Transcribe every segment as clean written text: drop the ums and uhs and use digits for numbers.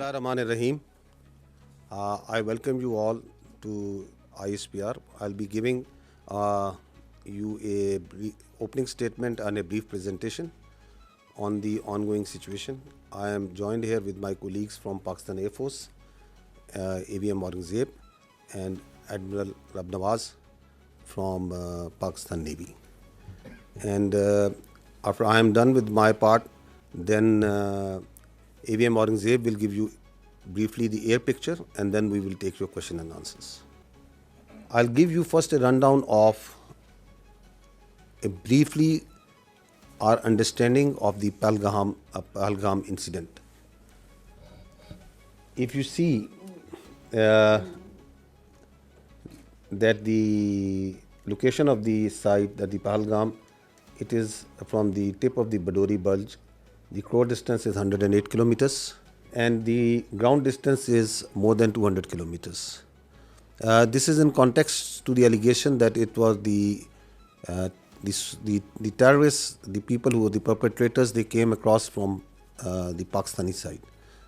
Bismillahirrahmanirrahim. I welcome you all to ISPR. I'll be giving you a opening statement and a brief presentation on the ongoing situation. I am joined here with my colleagues from Pakistan Air Force, AVM Aurangzeb, and Admiral Rab Nawaz from Pakistan Navy. And after I am done with my part, then AVM Aurangzeb will give you briefly the air picture, and then we will take your question and answers. I'll give you first a rundown of briefly our understanding of the Pahalgam incident. If you see that the location of the site, that the Pahalgam, it is from the tip of the Badori Bulge. The crore distance is 108 kilometers and the ground distance is more than 200 kilometers. This is in context to the allegation that it was the terrorists, the people who were the perpetrators, they came across from the Pakistani side.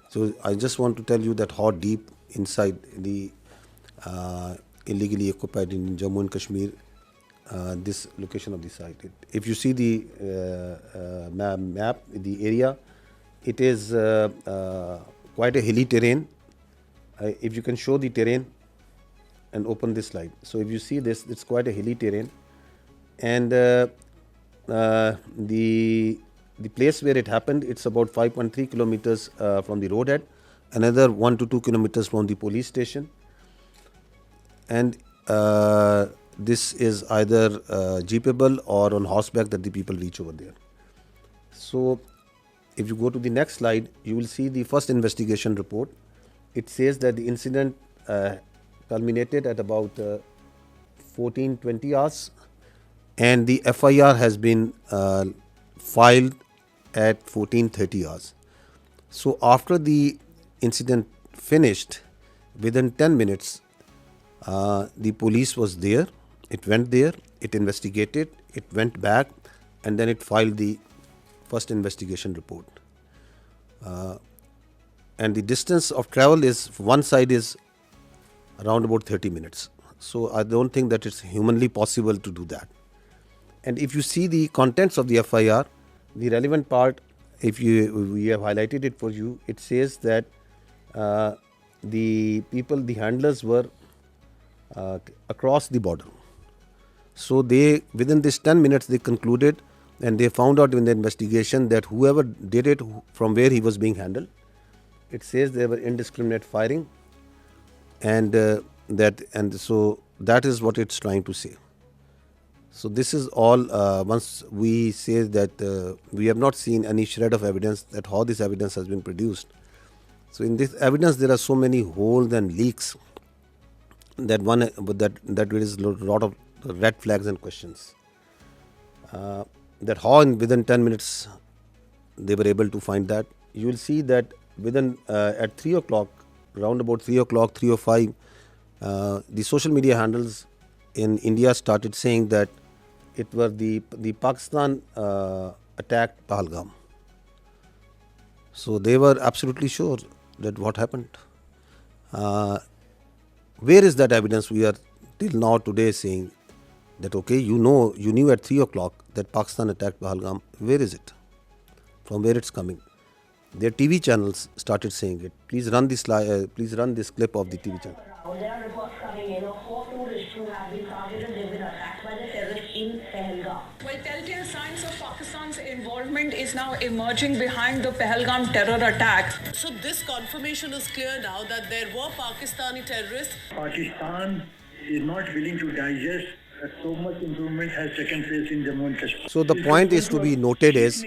So I just want to tell you that how deep inside the illegally occupied in Jammu and Kashmir this location of the site. If you see the map, the area, it is quite a hilly terrain. If you can show the terrain and open this slide. So if you see this, it's quite a hilly terrain, and the place where it happened, it's about 5.3 kilometers from the roadhead, another 1 to 2 kilometers from the police station, and this is either jeepable or on horseback that the people reach over there. So if you go to the next slide, you will see the first investigation report. It says that the incident culminated at about 14:20 hours, and the FIR has been filed at 14:30 hours. So after the incident finished, within 10 minutes, the police was there. It went there, it investigated, it went back, and then it filed the first investigation report. And the distance of travel is, one side is around about 30 minutes. So I don't think that it's humanly possible to do that. And if you see the contents of the FIR, the relevant part, we have highlighted it for you, it says that the handlers were across the border. So they, within this 10 minutes, they concluded, and they found out in the investigation that whoever did it, from where he was being handled, it says there were indiscriminate firing, and so that is what it's trying to say. So this is all. Once we say that we have not seen any shred of evidence that how this evidence has been produced. So in this evidence, there are so many holes and leaks that there is a lot of red flags and questions. That how within 10 minutes they were able to find that. You will see that within at 3 o'clock, around about 3 o'clock, 3:05, the social media handles in India started saying that it was the Pakistan attacked Pahalgam. So they were absolutely sure that what happened. Where is that evidence? We are till now today saying that, okay, you knew at 3 o'clock that Pakistan attacked Pahalgam. Where is it? From where it's coming? Their TV channels started saying it. Please run this please run this clip of the TV channel. There are reports coming in of 4 tourists who have been targeted. They've been attacked by the terrorists in Pahalgam. Well, telltale signs of Pakistan's involvement is now emerging behind the Pahalgam terror attack. So this confirmation is clear now that there were Pakistani terrorists. Pakistan is not willing to digest that so much improvement has taken place in Jammu and Kashmir. So the point is to be noted is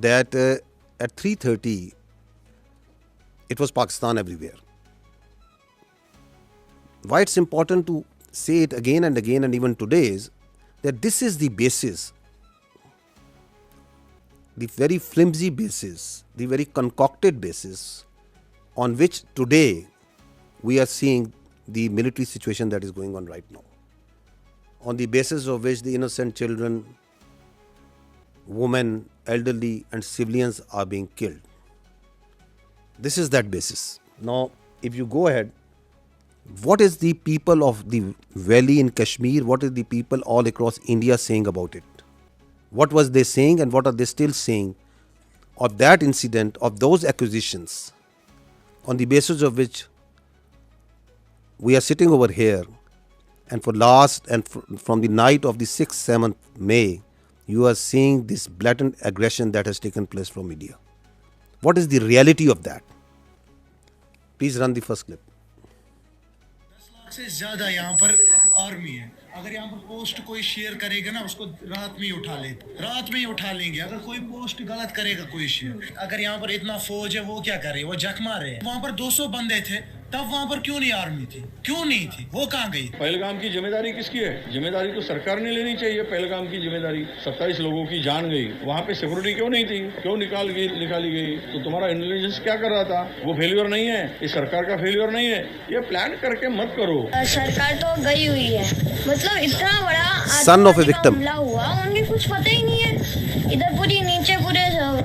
that at 3:30, it was Pakistan everywhere. Why it's important to say it again and again and even today is that this is the basis, the very flimsy basis, the very concocted basis on which today we are seeing the military situation that is going on right now, on the basis of which the innocent children, women, elderly and civilians are being killed. This is that basis. Now, if you go ahead, what is the people of the valley in Kashmir, what is the people all across India saying about it? What was they saying and what are they still saying of that incident, of those accusations, on the basis of which we are sitting over here, and from the night of the 6th, 7th May, you are seeing this blatant aggression that has taken place from India. What is the reality of that? Please run the first clip. 10 lakh से ज्यादा यहाँ पर army है. अगर यहाँ पर post कोई share करेगा ना, उसको रात में ही उठा लेंगे. अगर कोई पोस्ट गलत करेगा कोई शेयर, अगर यहाँ पर इतना फौज है, वो क्या कर रही है? वो जख मार रहे हैं. वहाँ पर 200 बंदे थे, तब वहाँ पर क्यों नहीं आर्मी थी? क्यों नहीं थी? वो कहाँ गई? पहलगाम की जिम्मेदारी किसकी है? जिम्मेदारी तो सरकार ने लेनी चाहिए. पहलगाम की जिम्मेदारी, 27 लोगों की जान गई, वहाँ पे सिक्योरिटी क्यों नहीं थी? क्यों निकाली गई? तो तुम्हारा इंटेलिजेंस क्या कर रहा था? वो फेल्योर नहीं है, ये सरकार का फेल्योर नहीं है. ये प्लान करके मत करो. सरकार तो गई हुई है, मतलब इतना बड़ा Son of a victim. हमला हुआ, उन्हें कुछ पता ही नहीं है. इधर पूरे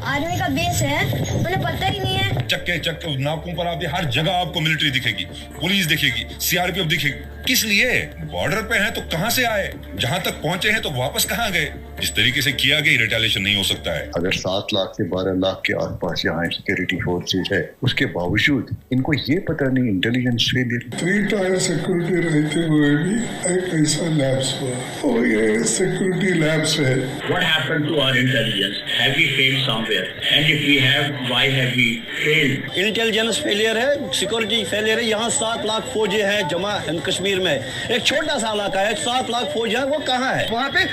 आर्मी का बेस है, उन्हें पता ही नहीं है. चक्के नाकों पर आप हर जगह आपको मिलिट्री दिखेगी, पुलिस दिखेगी, सीआरपीएफ दिखेगी. किस लिए? बॉर्डर पे हैं तो कहां से आए? जहां तक पहुंचे हैं तो वापस कहां गए? जिस तरीके से किया गया रिटेलिएशन नहीं हो सकता है. अगर 7 लाख से 12 लाख के आसपास यहाँ सिक्योरिटी फोर्सेज है, उसके बावजूद इनको ये पता नहीं इंटेलिजेंस फेलियर. 3 टायर सिक्योरिटी रहते हुए भी एक ऐसा लैब्स हुआ, और ये सिक्योरिटी लैब्स है. What happened to our intelligence? Have we failed somewhere? And if we have, why have we failed? Intelligence failure है, सिक्योरिटी फेलियर है. यहाँ 7 लाख फौजी है जमा कश्मीर में. एक छोटा सा इलाका है, 7 लाख फौज है, वो कहाँ है? वहाँ पे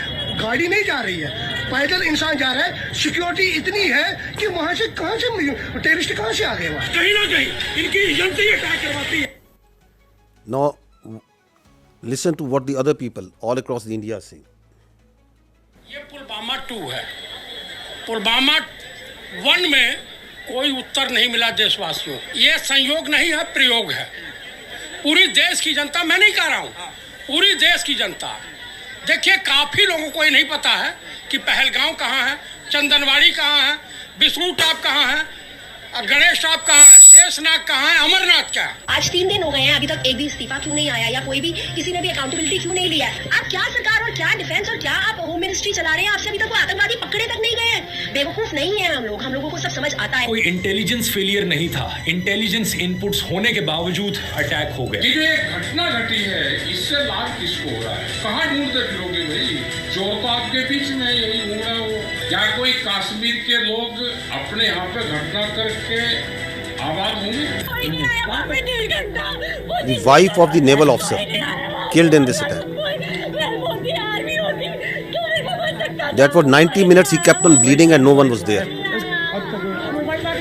गाड़ी नहीं जा रही है, पैदल इंसान जा रहा है. सिक्योरिटी इतनी है कि वहाँ से टेररिस्ट कहाँ से आ गए? वहाँ कहीं ना कहीं इनकी एजेंसी अटैक करवाती है. Now, listen to what the other people all across India are saying. ये पुलवामा 2 है. पुलवामा 1 में कोई उत्तर नहीं मिला देशवासियों. ये संयोग नहीं है, प्रयोग है. पूरी देश की जनता, मैं नहीं कह रहा हूँ, पूरी देश की जनता. देखिए, काफी लोगों को ये नहीं पता है कि पहलगांव कहाँ है, चंदनवाड़ी कहाँ है, विष्णु टॉप कहाँ है, गणेश टॉप कहाँ है, शेषनाग कहाँ है, अमरनाथ क्या है. आज 3 दिन हो गए हैं, अभी तक एक भी इस्तीफा क्यों नहीं आया, या कोई भी किसी ने भी अकाउंटेबिलिटी क्यों नहीं लिया है? आप क्या सरकार और क्या डिफेंस और क्या आप होम मिनिस्ट्री चला रहे हैं? आपसे अभी तक वो आतंकवादी पकड़े तक नहीं गए हैं. बेवकूफ नहीं है हम लोगों को सब समझ आता है. कोई इंटेलिजेंस फेलियर नहीं था, इंटेलिजेंस इनपुट्स होने के बावजूद अटैक हो गए. ये जो एक घटना घटी है, इससे लाभ किसको हो रहा है? कहाँ ढूंढते फिरोगे भाई? चोर तो आपके बीच में यही घूम रहा हो. या कोई कश्मीर के लोग अपने यहाँ पे घटना करके आबाद होंगे? The wife of the naval officer killed in this attack. That for 90 minutes he kept on bleeding and no one was there.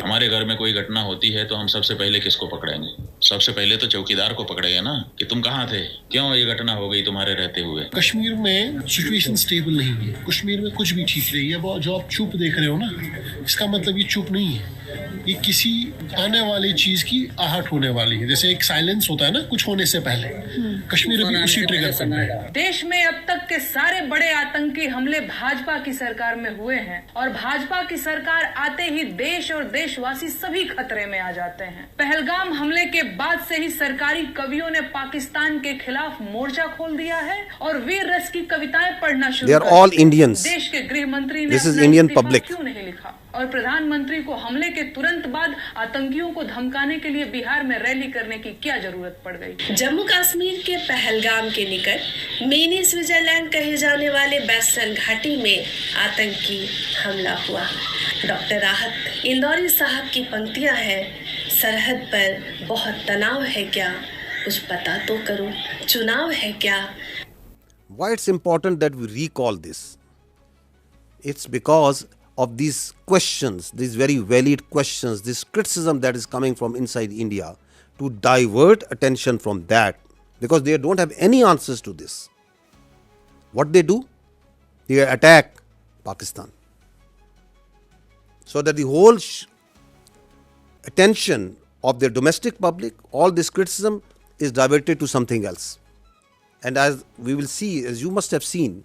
हमारे घर में कोई घटना होती है तो हम सबसे पहले किसको पकड़ेंगे? सबसे पहले तो चौकीदार को पकड़ेंगे ना, कि तुम कहाँ थे, क्यों ये घटना हो गई तुम्हारे रहते हुए. कश्मीर में सिचुएशन स्टेबल नहीं है. कश्मीर में कुछ भी ठीक नहीं है. वो जो आप चुप देख रहे हो ना, इसका मतलब ये चुप नहीं है. ये किसी आने वाली चीज की आहट होने वाली है. जैसे एक साइलेंस होता है ना कुछ होने से पहले, कश्मीर भी उसी ट्रिगर पर है. देश में अब तक के सारे बड़े आतंकी हमले भाजपा की सरकार में हुए हैं, और भाजपा की सरकार आते ही देश और देशवासी सभी खतरे में आ जाते हैं. पहलगाम हमले के बाद से ही सरकारी कवियों ने पाकिस्तान के खिलाफ मोर्चा खोल दिया है और वीर रस की कविताएं पढ़ना शुरू कर दी. They are all Indians. देश के गृह मंत्री ने This is Indian public. क्यों नहीं लिखा? और प्रधानमंत्री को हमले के तुरंत बाद आतंकियों को धमकाने के लिए बिहार में रैली करने की क्या जरूरत पड़ गई? जम्मू कश्मीर के पहलगाम के निकट मिनी स्विट्जरलैंड कहे जाने वाले बेस्टर्न घाटी में आतंकी हमला हुआ. डॉक्टर राहत इंदौरी साहब की पंक्तियां हैं, सरहद पर बहुत तनाव है क्या, कुछ पता तो करो, चुनाव है क्या. Why it's important that we recall this? It's because of these questions, these very valid questions, this criticism that is coming from inside India, to divert attention from that, because they don't have any answers to this. What they do? They attack Pakistan, so that the whole attention of their domestic public, all this criticism is diverted to something else. And as we will see, as you must have seen,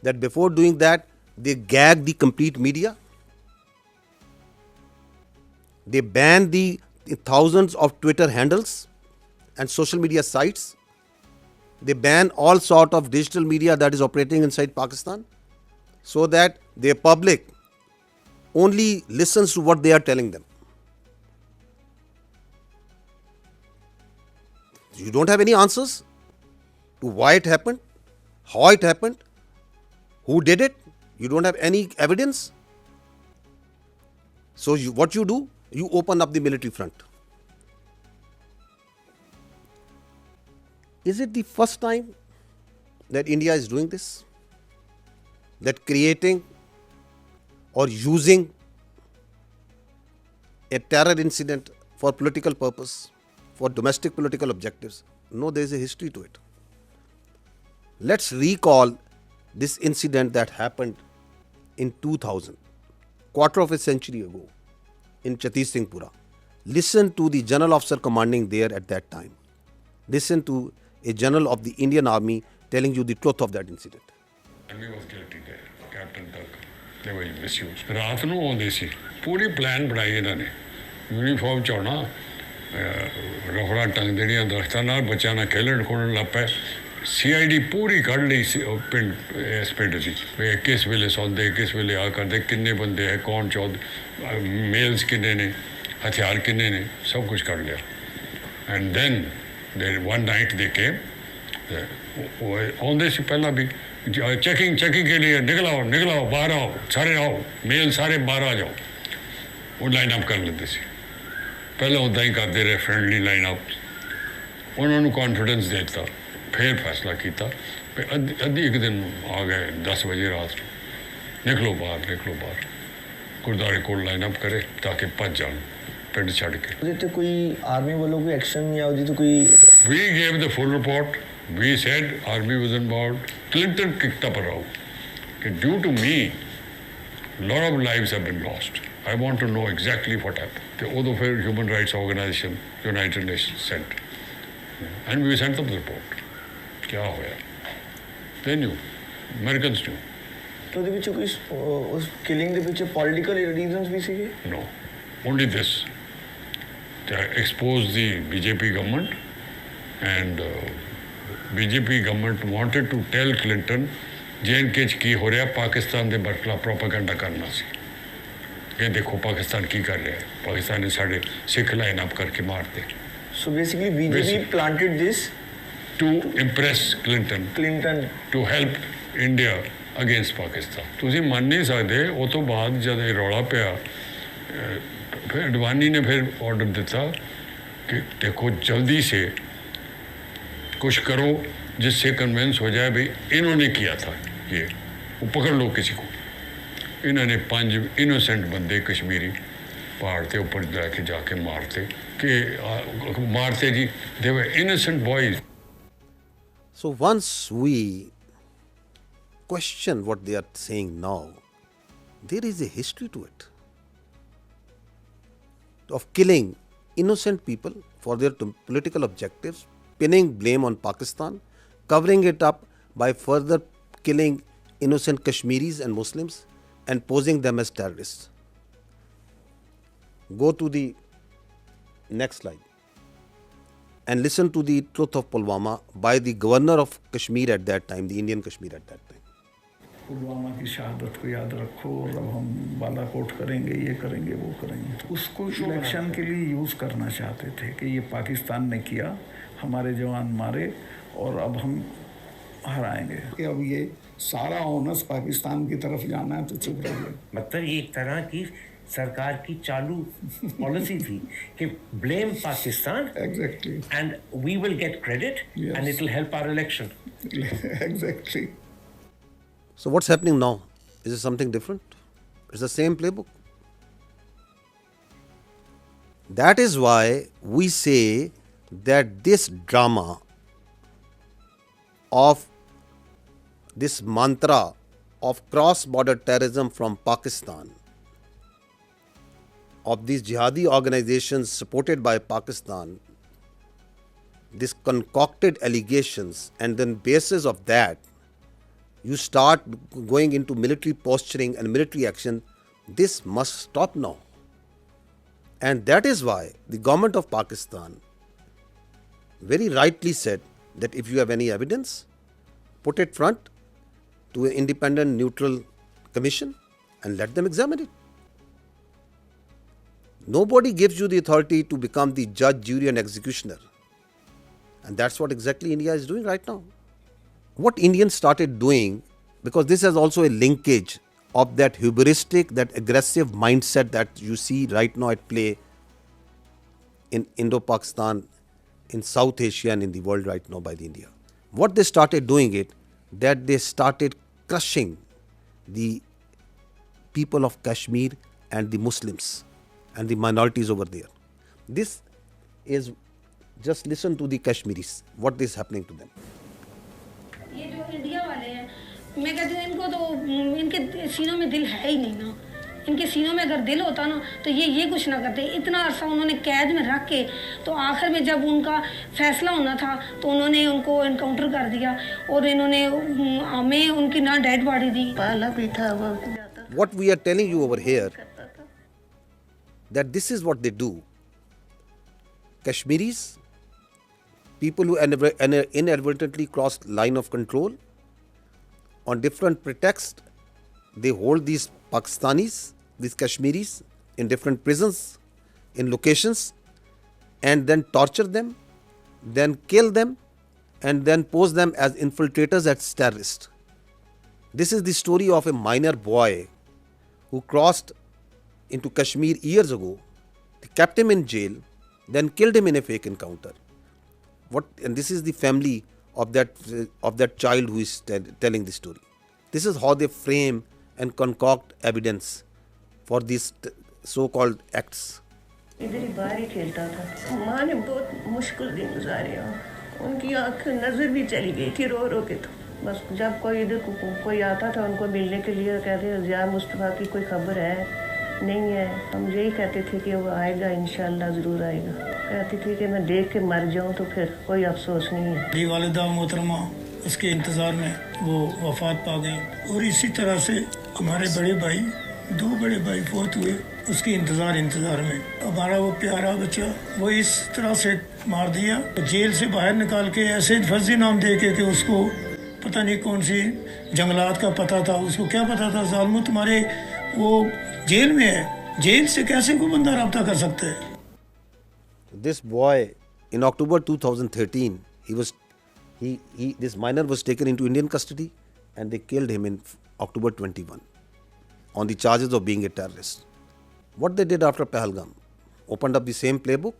that before doing that, they gag the complete media. They ban the thousands of Twitter handles and social media sites. They ban all sort of digital media that is operating inside Pakistan, so that their public only listens to what they are telling them. You don't have any answers to why it happened, how it happened, who did it. You don't have any evidence. So what you do, you open up the military front. Is it the first time that India is doing this? That creating or using a terror incident for political purpose, for domestic political objectives? No, there is a history to it. Let's recall this incident that happened in 2000, quarter of a century ago, in Chhattis Singhpura. Listen to the general officer commanding there at that time. Listen to a general of the Indian Army telling you the truth of that incident. Army was guilty there, Captain Tuck. They were misused. ਰਾਤ ਨੂੰ ਆਉਂਦੇ ਸੀ, ਪੂਰੀ plan ਬਣਾਈ ਇਹਨਾਂ ਨੇ, uniform ਚਾਉਣਾ, ਰਫੜਾ ਟੰਗ ਦੇਣੀਆਂ ਦਰਖਤਾਂ ਨਾਲ, ਬੱਚਿਆਂ ਨਾਲ ਖੇਲਣ ਖੋਲਣ ਲੱਗ ਪਏ। CID ਪੂਰੀ ਕੱਢ ਲਈ ਸੀ ਪਿੰਡ, ਇਸ ਪਿੰਡ ਦੀ, ਵੀ ਕਿਸ ਵੇਲੇ ਸੌਂਦੇ, ਕਿਸ ਵੇਲੇ ਆ ਕਰਦੇ, ਕਿੰਨੇ ਬੰਦੇ ਹੈ, ਕੌਣ ਮੇਲਸ ਕਿੰਨੇ ਨੇ, ਹਥਿਆਰ ਕਿੰਨੇ ਨੇ, ਸਭ ਕੁਝ ਕੱਢ ਲਿਆ। And then one night they came, ਆਉਂਦੇ ਸੀ ਪਹਿਲਾਂ ਵੀ, ਚੈਕਿੰਗ के लिए निकल आओ बाहर आओ, सारे आओ, मेल सारे बाहर आ जाओ। वो लाइन अप कर लेते ਸੀ, ਪਹਿਲਾਂ ਉੱਦਾਂ ਹੀ ਕਰਦੇ ਰਹੇ, फ्रेंडली लाइन अप। ਉਹਨਾਂ ਨੂੰ कॉन्फिडेंस देता, फिर फैसला किया, अद्धी एक दिन आ गए 10 बजे रात ਨੂੰ, निकलो बाहर, गुरुद्वारे को लाइन अप करे ताकि भज जान पिंड छड़ के। ਉਹਦੇ ਤੇ ਕੋਈ ਆਰਮੀ ਵੱਲੋਂ ਕੋਈ ਐਕਸ਼ਨ ਜਾਂ ਉਹਦੀ ਤਾਂ ਕੋਈ? We gave the full report. We said army was involved. Clinton kicked up a row. Due to me, a lot of lives have been lost. I want to know exactly what happened. The other human rights organization, United Nations, sent. And we sent them the report. क्या होया? They knew. Americans knew. तो ਉਹਦੇ ਵਿੱਚ ਕੋਈ ਉਸ killing ਦੇ ਵਿੱਚ political reasons ਵੀ ਸੀਗੇ? No. Only this. To expose the BJP government, and BJP government wanted to tell Clinton J&K ਕੀ ਹੋ ਰਿਹਾ, ਪਾਕਿਸਤਾਨ ਦੇ ਬਰਖਲਾ ਪ੍ਰੋਪੇਗੈਂਡਾ ਕਰਨਾ ਸੀ ਕਿ ਦੇਖੋ ਪਾਕਿਸਤਾਨ ਕੀ ਕਰ ਰਿਹਾ ਹੈ, ਪਾਕਿਸਤਾਨ ਨੇ ਸਾਡੇ ਸਿੱਖ ਲਾਈਨ ਅਪ ਕਰਕੇ ਮਾਰਤੇ। So basically BJP planted this to impress Clinton to help India against Pakistan। ਤੁਸੀਂ ਮੰਨ ਨਹੀਂ ਸਕਦੇ, ਉਹ ਤੋਂ ਬਾਅਦ ਜਦ ਇਹ ਰੌਲਾ ਪਿਆ, फिर अडवाणी ने फिर ऑर्डर दिया कि देखो जल्दी से कुछ करो जिससे कन्विंस हो जाए भाई इन्होंने किया था, ये वो पकड़ लो किसी को। इन्होंने 5 इनोसेंट बंदे कश्मीरी पहाड़ के ऊपर जाके मारते जी, they were innocent boys. So once we question what they are saying now, there is a history to it, of killing innocent people for their political objectives, pinning blame on Pakistan, covering it up by further killing innocent Kashmiris and Muslims and posing them as terrorists. Go to the next slide and listen to the truth of Pulwama by the governor of Kashmir at that time, the Indian Kashmir at that time. Pulwama की शहादत को याद रखो और अब हम बालाकोट करेंगे, ये करेंगे, वो करेंगे। उसको इलेक्शन के लिए यूज़ करना चाहते थे कि ये पाकिस्तान ने किया, हमारे जवान मारे और अब हम हराएंगे। कि अब ये सारा ओनस पाकिस्तान की तरफ जाना है तो चुप रहिए। मतलब ये एक तरह की सरकार की चालू पॉलिसी थी कि blame Pakistan exactly and we will get credit and it will help our election. Exactly. So what's happening now? Is it something different? It's the same playbook. That is why we say that this drama of this mantra of cross-border terrorism from Pakistan, of these jihadi organizations supported by Pakistan, these concocted allegations, and then basis of that, you start going into military posturing and military action. This must stop now. And that is why the government of Pakistan very rightly said that if you have any evidence, put it front to an independent, neutral commission and let them examine it. Nobody gives you the authority to become the judge, jury and executioner. And that's what exactly India is doing right now. What Indians started doing, because this has also a linkage of that hubristic, that aggressive mindset that you see right now at play in Indo-Pakistan, in South Asia and in the world right now by the India. What they started doing it, that they started crushing the people of Kashmir and the Muslims and the minorities over there. This is, just listen to the Kashmiris, what is happening to them. ये जो India वाले हैं, मैं कहती हूँ इनको तो इनके सीनों में दिल है ही नहीं ना. इनके सीनों में अगर दिल होता ना तो ये कुछ ना करते. इतना अरसा उन्होंने कैद में रख के तो आखिर में जब उनका फैसला होना था तो उन्होंने उनको एनकाउंटर कर दिया और इन्होंने हमें उनकी ना डेड बॉडी दी. पाला भी था. What we are telling you over here, that this is what they do. Kashmiris, people who inadvertently crossed line of control, on different pretexts, they hold these Pakistanis, these Kashmiris in different prisons, in locations, and then torture them, then kill them, and then pose them as infiltrators as terrorists. This is the story of a minor boy who crossed into Kashmir years ago. They kept him in jail, then killed him in a fake encounter. And this is the family of that child who is telling the story. This is how they frame and concoct evidence for these so-called acts. इधर ही बाहर ही खेलता था. माँ ने बहुत मुश्किल दिन गुजारे. उनकी आँख नजर भी चली गई थी रो रो के. तो बस जब कोई इधर कोई आता था उनको मिलने के लिए, कहते हैं ज़िया मुस्तफ़ा की कोई खबर है, नहीं है. हम यही कहते थे कि वो आएगा, इंशाल्लाह ज़रूर आएगा. कहती थी कि मैं देख के मर जाऊँ तो फिर कोई अफसोस नहीं है. मेरी वालिदा मोहतरमा उसके इंतज़ार में वो वफात पा गई. और इसी तरह से हमारे बड़े भाई, 2 बड़े भाई फौत हुए उसके इंतज़ार में. हमारा वो प्यारा बच्चा वो इस तरह से मार दिया. जेल से बाहर निकाल के ऐसे फर्जी नाम दे के कि उसको पता नहीं कौन सी जंगलात का पता था. उसको क्या पता था ज़ालिमो तुम्हारे वो जेल में है, जेल से कैसे कोई बंदा रब्ता कर सकता है. This boy, in October 2013, this minor was taken into Indian custody and they killed him in October 21 on the charges of being a terrorist. What they did after Pahalgam, opened up the same playbook.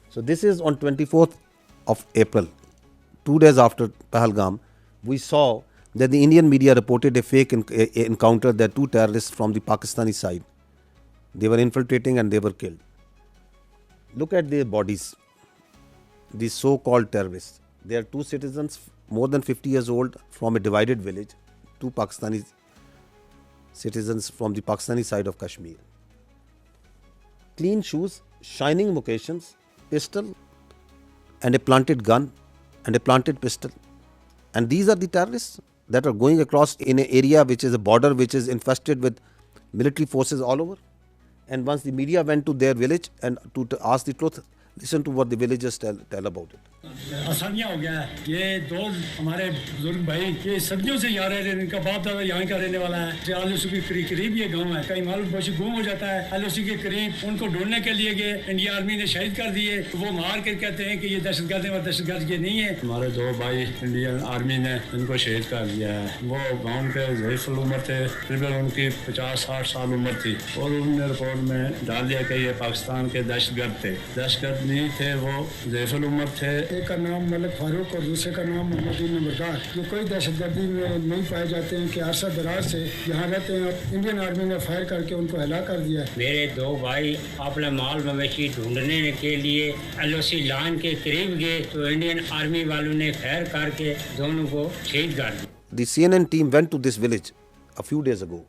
So this is on 24th of April, 2 days after Pahalgam, we saw that the Indian media reported a fake encounter that 2 terrorists from the Pakistani side, they were infiltrating and they were killed. Look at their bodies, these so-called terrorists. They are 2 citizens more than 50 years old from a divided village, 2 Pakistani citizens from the Pakistani side of Kashmir. Clean shoes, shining moccasins, pistol and a planted gun and a planted pistol. And these are the terrorists that are going across in an area which is a border which is infested with military forces all over. And once the media went to their village and to ask the truth, listen to what the villagers tell about it. आसानियाँ हो गया है. ये 2 हमारे बुजुर्ग भाई ये सदियों से यहाँ रह रहे हैं. इनका बाप दादा यहाँ का रहने वाला है. LOC के करीब ये गांव है. कहीं मालूम पहुँची गुम हो जाता है. LOC के करीब उनको ढूंढने के लिए गए. इंडिया आर्मी ने शहीद कर दिए. वो मार कर कहते हैं कि ये दहशतगर्द है और दहशतगर्द ये नहीं है. हमारे 2 भाई इंडियन आर्मी ने इनको शहीद कर दिया है. वो गाँव के ज़ईफ़ुल उम्र थे. तकरीबन उनकी 50-60 साल उम्र थी. और उन्होंने रिपोर्ट में डाल दिया कि ये पाकिस्तान के दहशतगर्द थे. दहशतगर्द नहीं थे, वो ज़ईफ़ुल उम्र थे. एक का नाम मलिक फारूक और दूसरे का नाम मोहम्मद नंबरदार. ये कोई दहशतगर्दी में नहीं पाए जाते हैं कि अरसा दराज से यहाँ रहते हैं. इंडियन आर्मी ने फायर करके उनको हलाक कर दिया. मेरे 2 भाई अपना माल मवेशी ढूंढने के लिए LOC लाइन के करीब गए तो इंडियन आर्मी वालों ने फायर करके दोनों को शहीद कर दिया. The CNN team went to this village a few days ago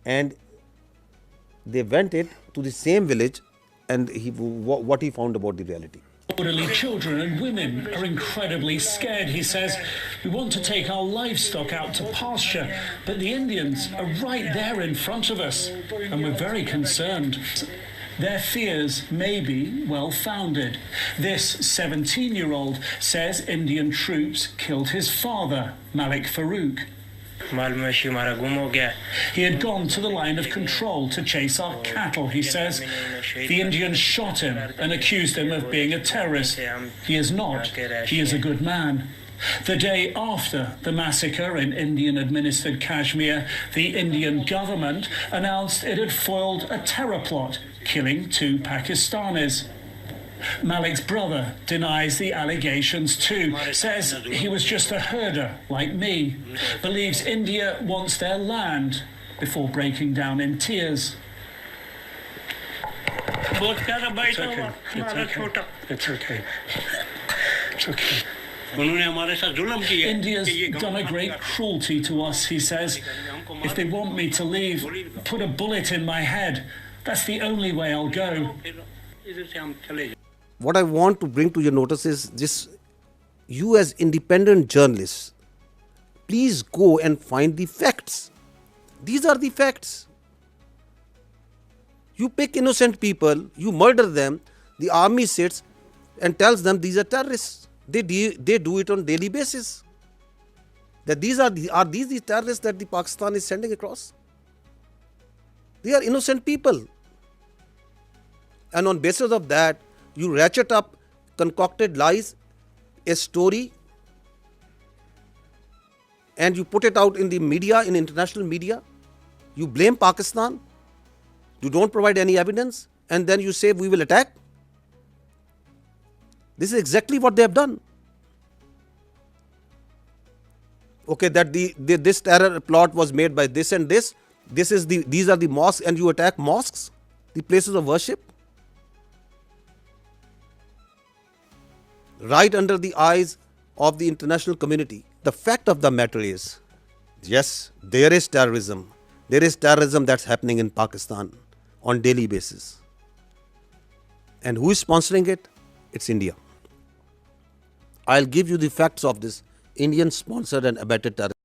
and they went to the same village and what he found about the reality. Elderly children and women are incredibly scared. He says, we want to take our livestock out to pasture, but the Indians are right there in front of us, and we're very concerned. Their fears may be well-founded. This 17-year-old says Indian troops killed his father, Malik Farouk. He had gone to the line of control to chase our cattle, he says. The Indians shot him and accused him of being a terrorist. He is not. He is a good man. The day after the massacre in Indian-administered Kashmir, the Indian government announced it had foiled a terror plot, killing 2 Pakistanis. Malik's brother denies the allegations too, says he was just a herder like me, believes India wants their land, before breaking down in tears. It's okay. It's okay. It's okay. India's done a great cruelty to us, he says. If they want me to leave, put a bullet in my head. That's the only way I'll go. What I want to bring to your notice is this: you as independent journalists, please go and find the facts. These are the facts. You pick innocent people, you murder them, the army sits and tells them these are terrorists. They do it on daily basis. That these are these the terrorists that the Pakistan is sending across? They are innocent people. And on basis of that, you ratchet up concocted lies, a story, and you put it out in the media, in international media. You blame Pakistan. You don't provide any evidence, and then you say we will attack. This is exactly what they have done. Okay, that this terror plot was made by this and this. These are the mosques, and you attack mosques, the places of worship. Right under the eyes of the international community. The fact of the matter is, yes, there is terrorism. There is terrorism that's happening in Pakistan on daily basis. And who is sponsoring it? It's India. I'll give you the facts of this Indian sponsored and abetted terrorism.